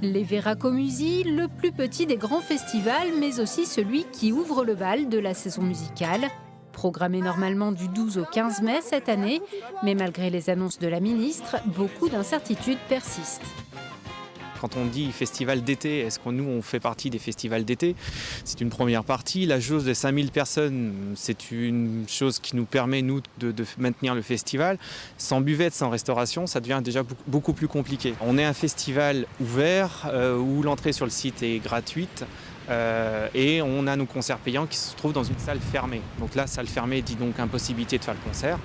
Les Veracomusi, le plus petit des grands festivals, mais aussi celui qui ouvre le bal de la saison musicale. Programmé normalement du 12 au 15 mai cette année, mais malgré les annonces de la ministre, beaucoup d'incertitudes persistent. Quand on dit festival d'été, est-ce que nous on fait partie des festivals d'été? C'est une première partie. La jauge de 5000 personnes, c'est une chose qui nous permet, nous, de maintenir le festival. Sans buvette, sans restauration, ça devient déjà beaucoup plus compliqué. On est un festival ouvert où l'entrée sur le site est gratuite. Et on a nos concerts payants qui se trouvent dans une salle fermée. Donc là, salle fermée dit donc impossibilité de faire le concert.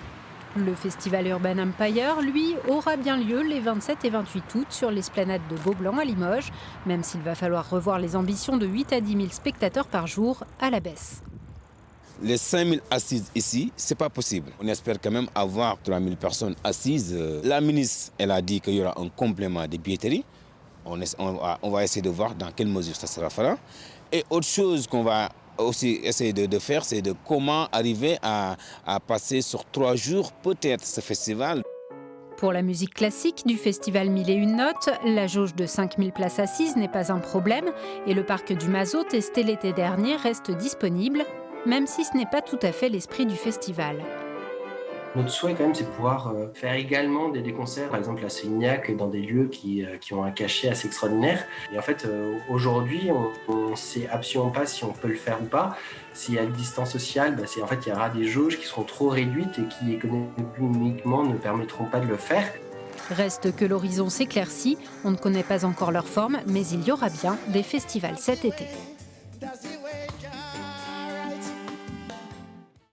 Le festival Urban Empire, lui, aura bien lieu les 27 et 28 août sur l'esplanade de Beaublanc à Limoges, même s'il va falloir revoir les ambitions de 8 à 10 000 spectateurs par jour à la baisse. Les 5000 assises ici, c'est pas possible. On espère quand même avoir 3000 personnes assises. La ministre, elle a dit qu'il y aura un complément de billetterie. On va essayer de voir dans quelle mesure ça sera fait. Et autre chose qu'on va aussi essayer de faire, c'est de comment arriver à passer sur 3 jours peut-être ce festival. Pour la musique classique du festival 1001 notes, la jauge de 5000 places assises n'est pas un problème et le parc du Mazo testé l'été dernier reste disponible, même si ce n'est pas tout à fait l'esprit du festival. Notre souhait quand même, c'est de pouvoir faire également des concerts, par exemple à Sévignac, dans des lieux qui ont un cachet assez extraordinaire. Et en fait, aujourd'hui, on ne sait absolument pas si on peut le faire ou pas. S'il y a une distance sociale, en fait, il y aura des jauges qui seront trop réduites et qui économiquement ne permettront pas de le faire. Reste que l'horizon s'éclaircit, on ne connaît pas encore leur forme, mais il y aura bien des festivals cet été.